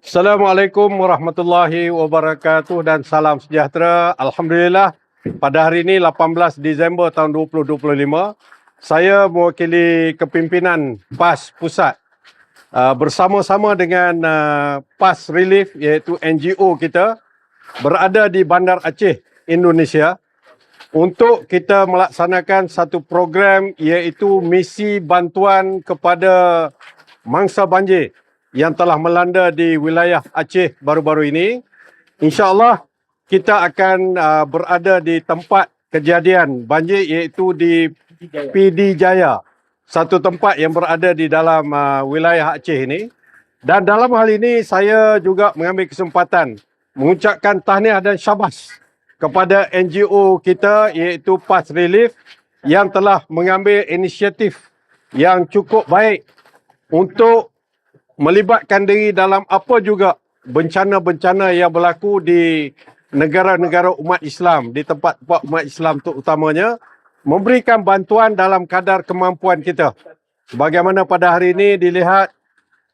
Assalamualaikum warahmatullahi wabarakatuh dan salam sejahtera. Alhamdulillah, pada hari ini 18 Disember tahun 2025, saya mewakili kepimpinan PAS Pusat bersama-sama dengan PAS Relief iaitu NGO kita berada di Bandar Aceh, Indonesia untuk kita melaksanakan satu program iaitu misi bantuan kepada mangsa banjir yang telah melanda di wilayah Aceh baru-baru ini. InsyaAllah kita akan berada di tempat kejadian banjir iaitu di PD Jaya, satu tempat yang berada di dalam wilayah Aceh ini. Dan dalam hal ini saya juga mengambil kesempatan mengucapkan tahniah dan syabas kepada NGO kita iaitu PAS Relief yang telah mengambil inisiatif yang cukup baik untuk melibatkan diri dalam apa juga bencana-bencana yang berlaku di negara-negara umat Islam, di tempat-tempat umat Islam terutamanya, memberikan bantuan dalam kadar kemampuan kita. Sebagaimana pada hari ini dilihat,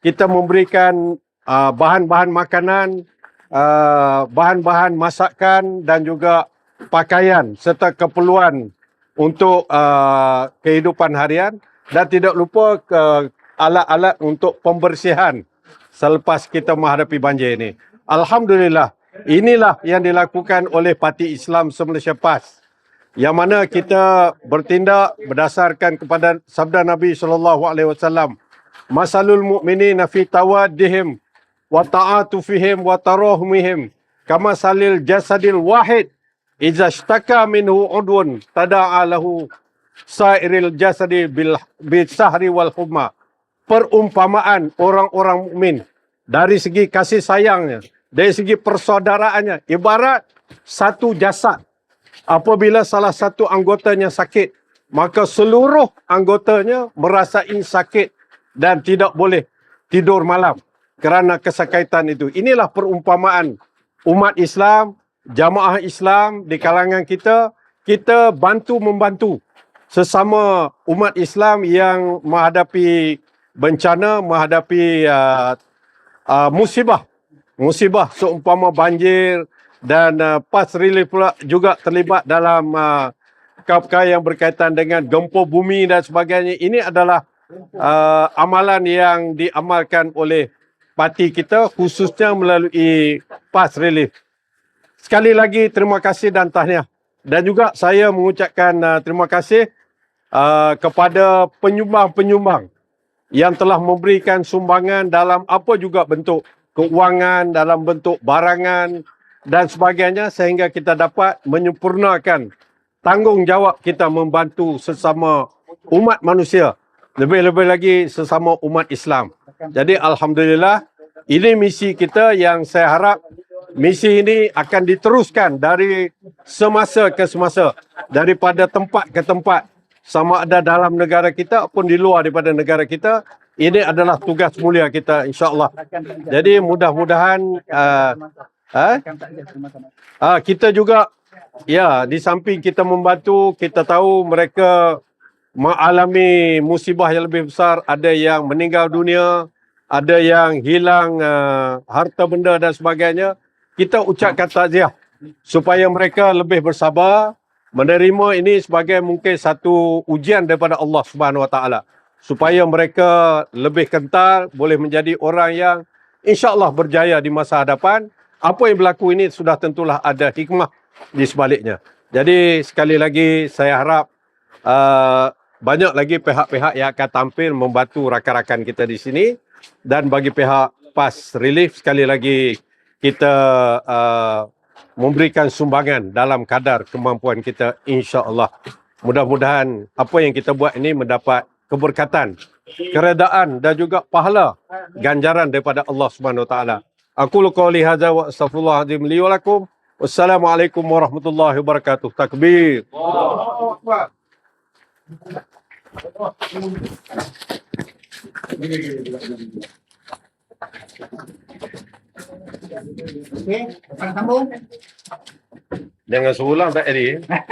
kita memberikan bahan-bahan makanan, bahan-bahan masakan dan juga pakaian serta keperluan untuk kehidupan harian, dan tidak lupa alat-alat untuk pembersihan selepas kita menghadapi banjir ini. Alhamdulillah, inilah yang dilakukan oleh Parti Islam Se-Malaysia PAS, yang mana kita bertindak berdasarkan kepada sabda Nabi SAW, masalul mu'minina fi tawaddihim wa ta'atufihim wa tarahumihim kama salil jasadil wahid idza ishtaka minhu udwun tada'a lahu sairil jasadi bil sahri wal humma. Perumpamaan orang-orang mukmin dari segi kasih sayangnya, dari segi persaudaraannya, ibarat satu jasad. Apabila salah satu anggotanya sakit, maka seluruh anggotanya merasai sakit dan tidak boleh tidur malam kerana kesakitan itu. Inilah perumpamaan umat Islam, jamaah Islam di kalangan kita. Kita bantu-membantu sesama umat Islam yang menghadapi bencana, menghadapi musibah seumpama banjir, dan PAS Relief pula juga terlibat dalam perkara yang berkaitan dengan gempa bumi dan sebagainya. Ini adalah amalan yang diamalkan oleh parti kita, khususnya melalui PAS Relief. Sekali lagi terima kasih dan tahniah. Dan juga saya mengucapkan terima kasih kepada penyumbang-penyumbang yang telah memberikan sumbangan dalam apa juga bentuk keuangan, dalam bentuk barangan dan sebagainya, sehingga kita dapat menyempurnakan tanggungjawab kita membantu sesama umat manusia, lebih-lebih lagi sesama umat Islam. Jadi Alhamdulillah, ini misi kita yang saya harap misi ini akan diteruskan dari semasa ke semasa, daripada tempat ke tempat, sama ada dalam negara kita pun di luar daripada negara kita. Ini adalah tugas mulia kita, insya-Allah. Jadi mudah-mudahan kita juga, ya, di samping kita membantu, kita tahu mereka mengalami musibah yang lebih besar. Ada yang meninggal dunia, ada yang hilang harta benda dan sebagainya. Kita ucapkan takziah supaya mereka lebih bersabar, menerima ini sebagai mungkin satu ujian daripada Allah Subhanahu Wa Taala, supaya mereka lebih kental, boleh menjadi orang yang insya-Allah berjaya di masa hadapan. Apa yang berlaku ini sudah tentulah ada hikmah di sebaliknya. Jadi sekali lagi saya harap banyak lagi pihak-pihak yang akan tampil membantu rakan-rakan kita di sini, dan bagi pihak PAS Relief sekali lagi kita memberikan sumbangan dalam kadar kemampuan kita, insya-Allah. Mudah-mudahan apa yang kita buat ini mendapat keberkatan, keredaan dan juga pahala ganjaran daripada Allah Subhanahu Wa Taala. Aku qouli hadza wa astaghfirullahalazim li wa lakum. Wassalamualaikum warahmatullahi wabarakatuh. Takbir. Allahu Akbar. Okey, sambung. Jangan seulang tak jadi.